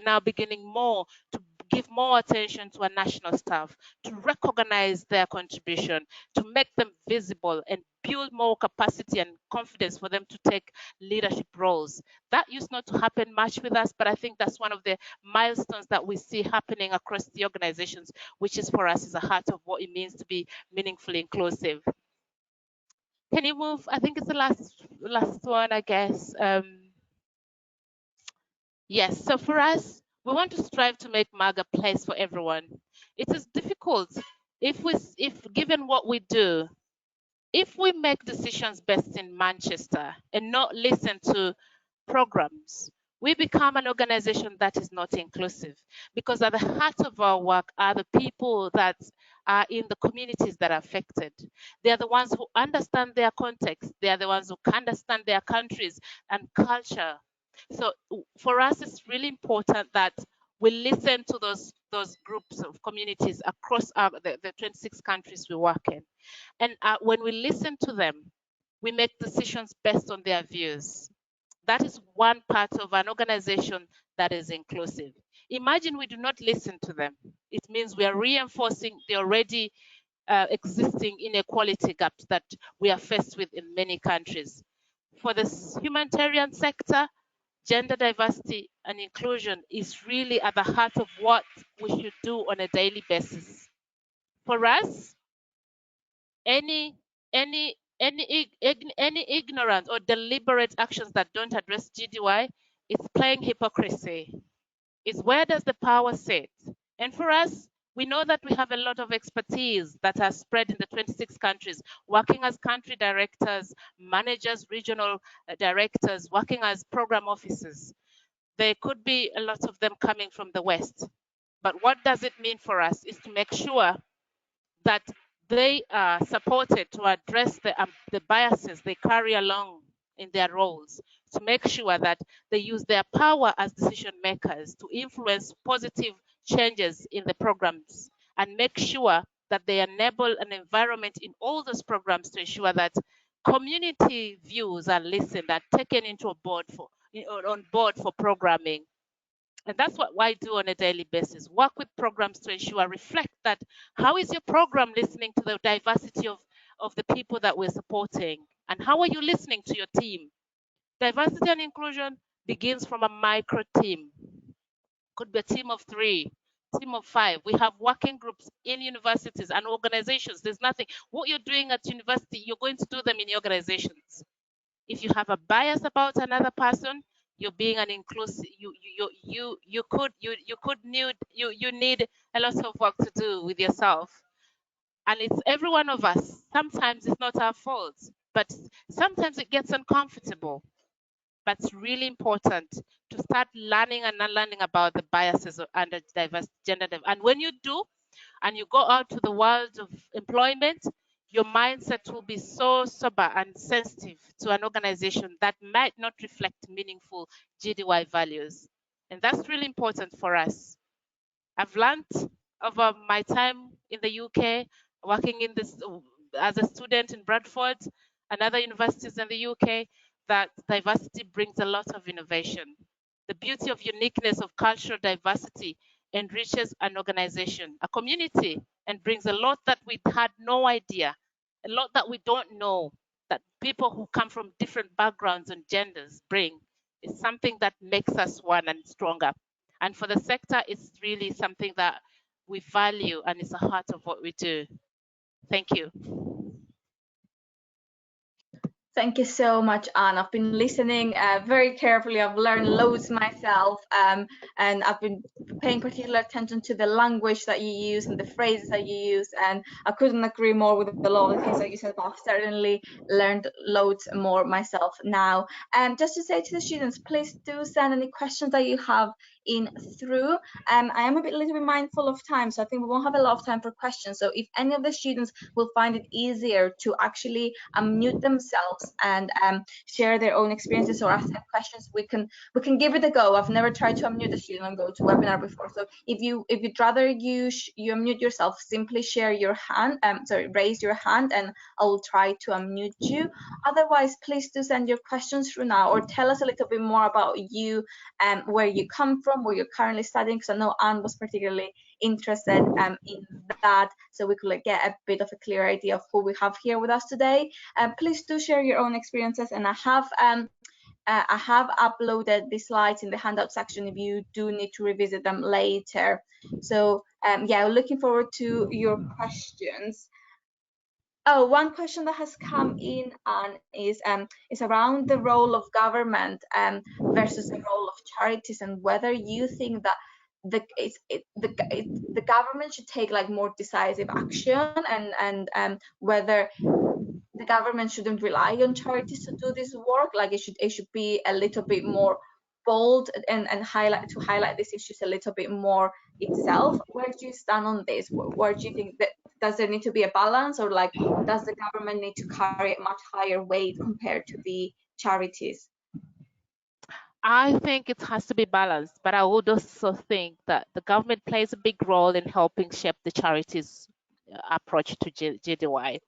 now beginning more to give more attention to our national staff, to recognize their contribution, to make them visible and build more capacity and confidence for them to take leadership roles. That used not to happen much with us, but I think that's one of the milestones that we see happening across the organizations, which is for us is the heart of what it means to be meaningfully inclusive. Can you move? I think it's the last one, I guess. Yes, so for us, we want to strive to make MAG a place for everyone. It is difficult if given what we do, if we make decisions based in Manchester and not listen to programs, we become an organization that is not inclusive, because at the heart of our work are the people that are in the communities that are affected. They are the ones who understand their context. They are the ones who understand their countries and culture. So for us, it's really important that we listen to those groups of communities across the 26 countries we work in. And when we listen to them, we make decisions based on their views. That is one part of an organization that is inclusive. Imagine we do not listen to them. It means we are reinforcing the already existing inequality gaps that we are faced with in many countries. For the humanitarian sector, gender diversity and inclusion is really at the heart of what we should do on a daily basis. For us, any any ignorant or deliberate actions that don't address GDY is playing hypocrisy. Is where does the power sit? And for us, we know that we have a lot of expertise that are spread in the 26 countries, working as country directors, managers, regional directors, working as program officers. There could be a lot of them coming from the West. But what does it mean for us is to make sure that they are supported to address the biases they carry along in their roles, to make sure that they use their power as decision makers to influence positive changes in the programs, and make sure that they enable an environment in all those programs to ensure that community views are listened and taken into on board for programming. And that's what I do on a daily basis. Work with programs to ensure, reflect that how is your program listening to the diversity of the people that we're supporting? And how are you listening to your team? Diversity and inclusion begins from a micro team. Could be a team of 3, team of 5. We have working groups in universities and organizations. There's nothing. What you're doing at university, you're going to do them in your organizations. If you have a bias about another person, you're being an inclusive. You need a lot of work to do with yourself, and it's every one of us. Sometimes it's not our fault, but sometimes it gets uncomfortable. But it's really important to start learning and unlearning about the biases under diverse gender. And when you do, and you go out to the world of employment, your mindset will be so sober and sensitive to an organization that might not reflect meaningful GDY values. And that's really important for us. I've learned over my time in the UK, working in this as a student in Bradford and other universities in the UK, that diversity brings a lot of innovation. The beauty of uniqueness of cultural diversity enriches an organization, a community, and brings a lot that we had no idea, a lot that we don't know, that people who come from different backgrounds and genders bring. Is something that makes us one and stronger. And for the sector, it's really something that we value and it's the heart of what we do. Thank you. Thank you so much, Anne. I've been listening very carefully. I've learned loads myself, and I've been paying particular attention to the language that you use and the phrases that you use. And I couldn't agree more with a lot of the things that you said, but I've certainly learned loads more myself now. And just to say to the students, please do send any questions that you have in through. I am a little bit mindful of time, so I think we won't have a lot of time for questions. So if any of the students will find it easier to actually unmute themselves us and share their own experiences or ask them questions, we can give it a go. I've never tried to unmute a student on GoToWebinar before, so if you'd rather you unmute yourself, simply share your hand, raise your hand, and I will try to unmute you. Otherwise, please do send your questions through now, or tell us a little bit more about you, where you come from, where you're currently studying, because I know Anne was particularly interested in that, so we could get a bit of a clear idea of who we have here with us today. Please do share your own experiences, and I have uploaded the slides in the handout section if you do need to revisit them later. So yeah, looking forward to your questions. Oh, one question that has come in, Anne, is around the role of government versus the role of charities, and whether you think that the government should take more decisive action, and whether the government shouldn't rely on charities to do this work. It should be a little bit more bold and highlight these issues a little bit more itself. Where do you stand on this? Where do you think that does there need to be a balance, or does the government need to carry a much higher weight compared to the charities? I think it has to be balanced, but I would also think that the government plays a big role in helping shape the charities' approach to GDY.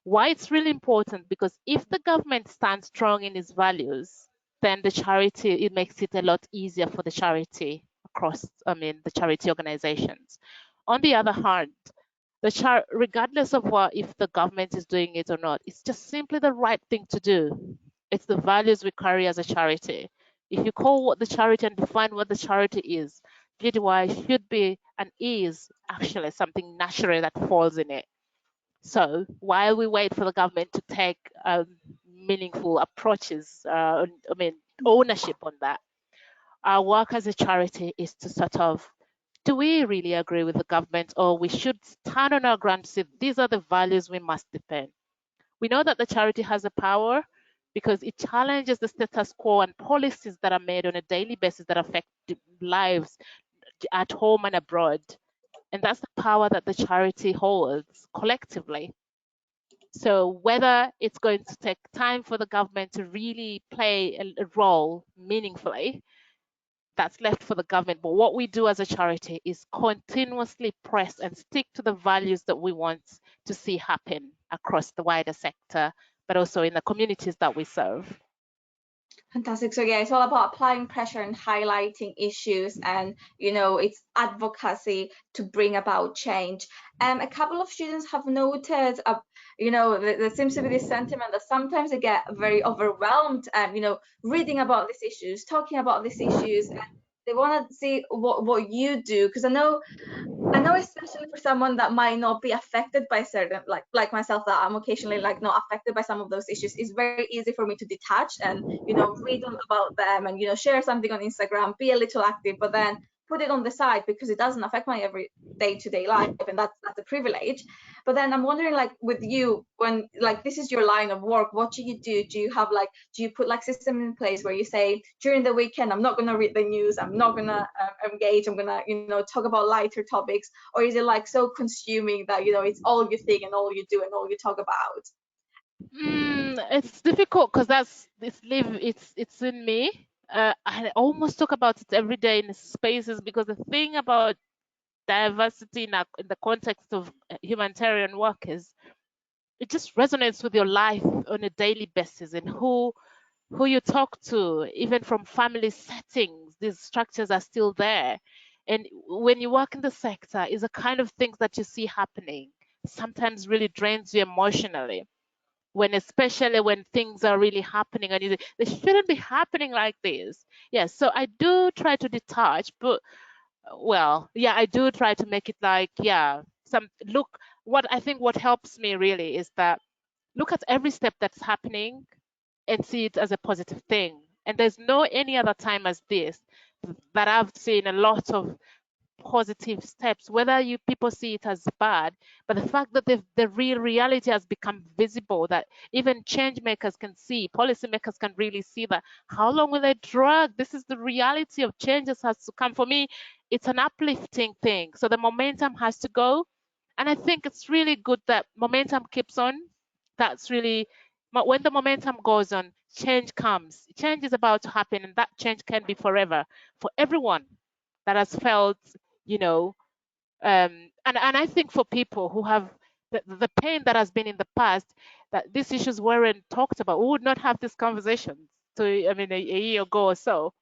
Why it's really important, because if the government stands strong in its values, then the charity, it makes it a lot easier for the charity the charity organizations. On the other hand, regardless of if the government is doing it or not, it's just simply the right thing to do. It's the values we carry as a charity. If you call what the charity and define what the charity is, GDY should be and is actually something natural that falls in it. So while we wait for the government to take meaningful approaches, ownership on that, our work as a charity is to sort of, do we really agree with the government, or we should stand on our ground and say these are the values we must defend. We know that the charity has a power because it challenges the status quo and policies that are made on a daily basis that affect lives at home and abroad. And that's the power that the charity holds collectively. So whether it's going to take time for the government to really play a role meaningfully, that's left for the government. But what we do as a charity is continuously press and stick to the values that we want to see happen across the wider sector, but also in the communities that we serve. Fantastic. So yeah, it's all about applying pressure and highlighting issues, and it's advocacy to bring about change. A couple of students have noted, there seems to be this sentiment that sometimes they get very overwhelmed, reading about these issues, talking about these issues, and they want to see what you do, because I know especially for someone that might not be affected by certain, like myself, that I'm occasionally not affected by some of those issues, it's very easy for me to detach and read about them and share something on Instagram, be a little active, but then put it on the side because it doesn't affect my every day-to-day life, and that's a privilege. But then I'm wondering, with you, when this is your line of work, what do you do? Do you put system in place where you say during the weekend I'm not going to read the news, I'm not going to engage, I'm going to talk about lighter topics, or is it so consuming that it's all you think and all you do and all you talk about? It's difficult because it's in me. I almost talk about it every day in spaces, because the thing about diversity in the context of humanitarian work is it just resonates with your life on a daily basis, and who you talk to, even from family settings. These structures are still there, and when you work in the sector, is the kind of things that you see happening sometimes really drains you emotionally, especially when things are really happening and they shouldn't be happening like this. Yes, so I do try to detach, but I do try to make it what helps me really is that look at every step that's happening and see it as a positive thing. And there's no any other time as this that I've seen a lot of positive steps, whether you people see it as bad, but the fact that the real reality has become visible, that even change makers can see, policymakers can really see that. How long will they drag? This is the reality of changes has to come. For me, it's an uplifting thing. So the momentum has to go. And I think it's really good that momentum keeps on. That's really But when the momentum goes on, change comes. Change is about to happen, and that change can be forever for everyone that has felt, you know, and I think for people who have the pain that has been in the past, that these issues weren't talked about, we would not have this conversation. So, I mean, a year ago or so.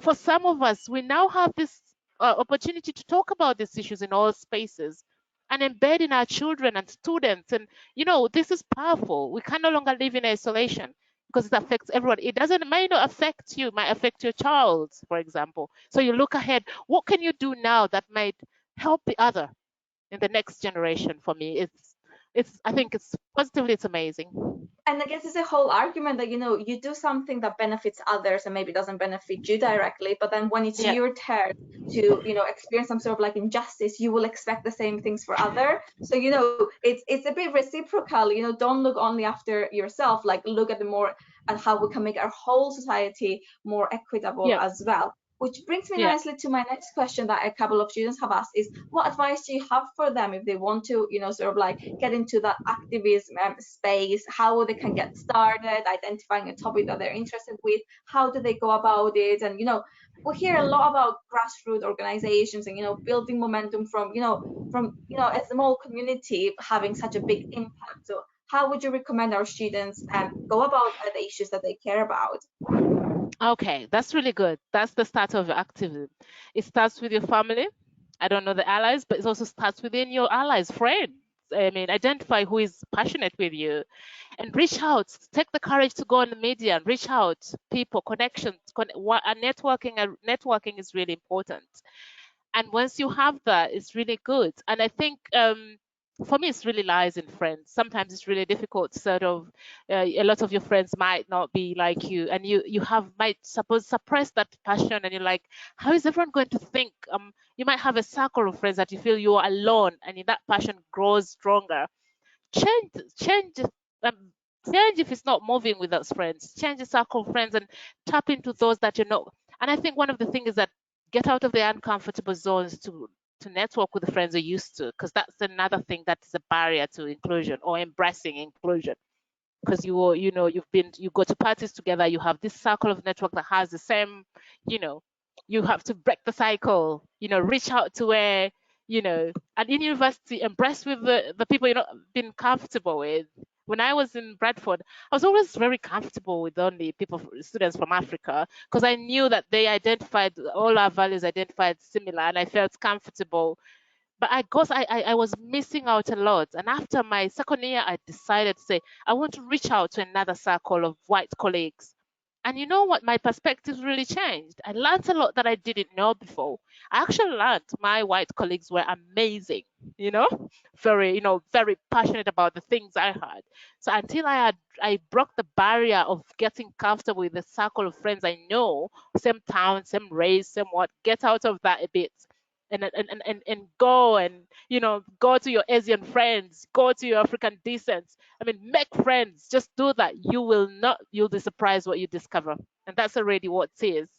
For some of us, we now have this opportunity to talk about these issues in all spaces and embed in our children and students. And, this is powerful. We can no longer live in isolation because it affects everyone. It doesn't, it might not affect you, it might affect your child, for example. So you look ahead. What can you do now that might help the other in the next generation? For me, I think it's positively, it's amazing. And I guess it's a whole argument that, you do something that benefits others and maybe doesn't benefit you directly, but then when it's Yeah. your turn to, experience some sort of like injustice, you will expect the same things for other. So, it's a bit reciprocal, don't look only after yourself, like look at the more at how we can make our whole society more equitable Yeah. as well. Which brings me Yeah. nicely to my next question that a couple of students have asked is, what advice do you have for them if they want to, sort of like get into that activism space, how they can get started, identifying a topic that they're interested with, how do they go about it? And, we hear a lot about grassroots organizations and, building momentum from, a small community having such a big impact. So how would you recommend our students go about the issues that they care about? Okay, that's really good. That's the start of your activism. It starts with your family. I don't know the allies, but it also starts within your allies, friends. I mean, identify who is passionate with you and reach out. Take the courage to go on the media and reach out. People, connections, networking is really important. And once you have that, it's really good. And I think for me, it's really lies in friends. Sometimes it's really difficult. Sort of, a lot of your friends might not be like you, and you have might suppose suppress that passion, and you're like, how is everyone going to think? You might have a circle of friends that you feel you're alone, and that passion grows stronger. Change um, change if it's not moving with those friends. Change the circle of friends and tap into those that you know. And I think one of the things is that get out of the uncomfortable zones to network with the friends you're used to, because that's another thing that is a barrier to inclusion or embracing inclusion. Because you go to parties together, you have this circle of network that has the same, you know you have to break the cycle, reach out to where, and in university, embrace with the people been comfortable with. When I was in Bradford, I was always very comfortable with only students from Africa, because I knew that they identified, all our values identified similar, and I felt comfortable. But I guess I was missing out a lot. And after my second year, I decided to say, I want to reach out to another circle of white colleagues. And you know what? My perspectives really changed. I learned a lot that I didn't know before. I actually learned my white colleagues were amazing, you know, very passionate about the things I had. So until I broke the barrier of getting comfortable with the circle of friends I know, same town, same race, same what, get out of that a bit and go and go to your Asian friends, go to your African descent. I mean, make friends. Just do that. You'll be surprised what you discover, and that's already what it is.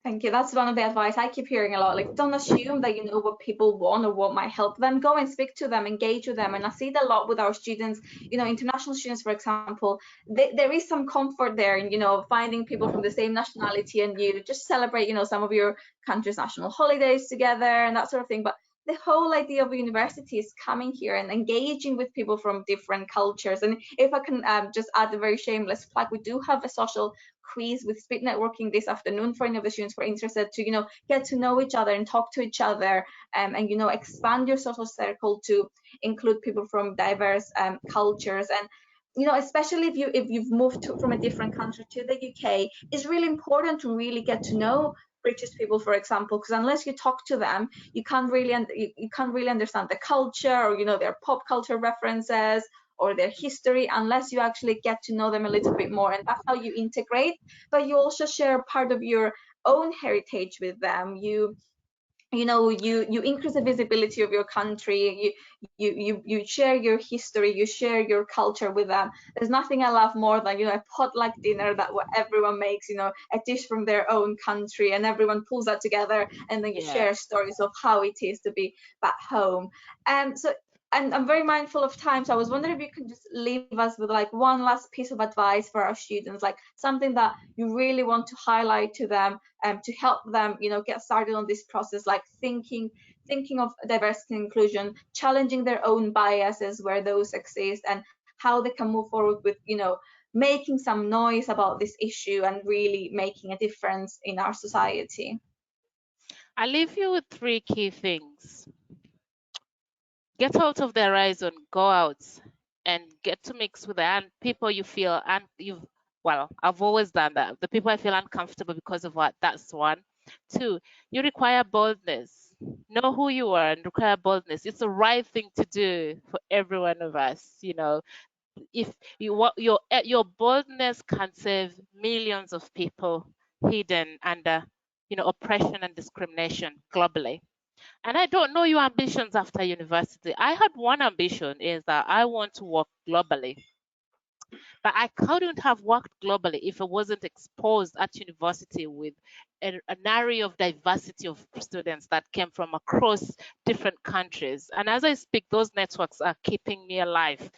Thank you. That's one of the advice I keep hearing a lot. Like, don't assume that you know what people want or what might help them. Go and speak to them, engage with them. And I see that a lot with our students, international students, for example, there is some comfort there in, finding people from the same nationality and you just celebrate, some of your country's national holidays together and that sort of thing. But the whole idea of university is coming here and engaging with people from different cultures. And if I can just add a very shameless plug, we do have a social quiz with speed networking this afternoon for any of the students who are interested to get to know each other and talk to each other, and expand your social circle to include people from diverse cultures. And especially if you've moved from a different country to the UK, it's really important to really get to know British people, for example, because unless you talk to them, you can't really understand the culture or their pop culture references or their history unless you actually get to know them a little bit more. And that's how you integrate, but you also share part of your own heritage with them. You increase the visibility of your country. You share your history, you share your culture with them. There's nothing I love more than a potluck dinner that everyone makes, a dish from their own country, and everyone pulls that together, and then you Yeah. share stories of how it is to be back home. So and I'm very mindful of time, so I was wondering if you could just leave us with like one last piece of advice for our students, like something that you really want to highlight to them, to help them, get started on this process, like thinking of diversity and inclusion, challenging their own biases where those exist, and how they can move forward with, making some noise about this issue and really making a difference in our society. I leave you with three key things. Get out of the horizon, go out and get to mix with the people you feel, and well, I've always done that. The people I feel uncomfortable because of what, that's one. Two, you require boldness. Know who you are and require boldness. It's the right thing to do for every one of us. If your boldness can save millions of people hidden under oppression and discrimination globally. And I don't know your ambitions after university. I had one ambition is that I want to work globally. But I couldn't have worked globally if I wasn't exposed at university with an array of diversity of students that came from across different countries. And as I speak, those networks are keeping me alive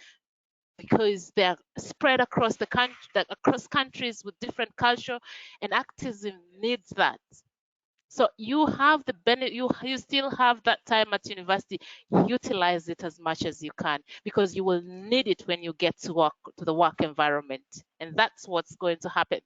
because they're spread across the country, across countries with different culture, and activism needs that. So you have the benefit, you still have that time at university. Utilize it as much as you can because you will need it when you get to work, to the work environment, and that's what's going to happen.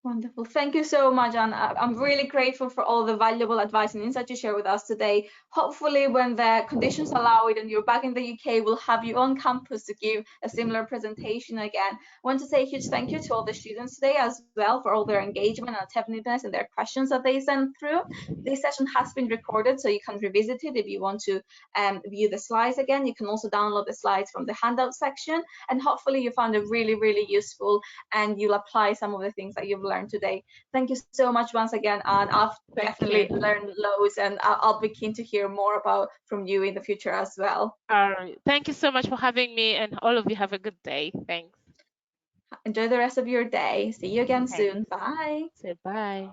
Wonderful. Thank you so much, Anne. I'm really grateful for all the valuable advice and insight you share with us today. Hopefully, when the conditions allow it and you're back in the UK, we'll have you on campus to give a similar presentation again. I want to say a huge thank you to all the students today as well for all their engagement and attentiveness and their questions that they sent through. This session has been recorded, so you can revisit it if you want to view the slides again. You can also download the slides from the handout section, and hopefully you found it really, really useful and you'll apply some of the things that you've learned today. Thank you so much once again, and I've Thank definitely you. learned loads, and I'll be keen to hear more about from you in the future as well. All right. Thank you so much for having me, and all of you have a good day. Thanks. Enjoy the rest of your day. See you again Thanks. soon. Bye. Say bye.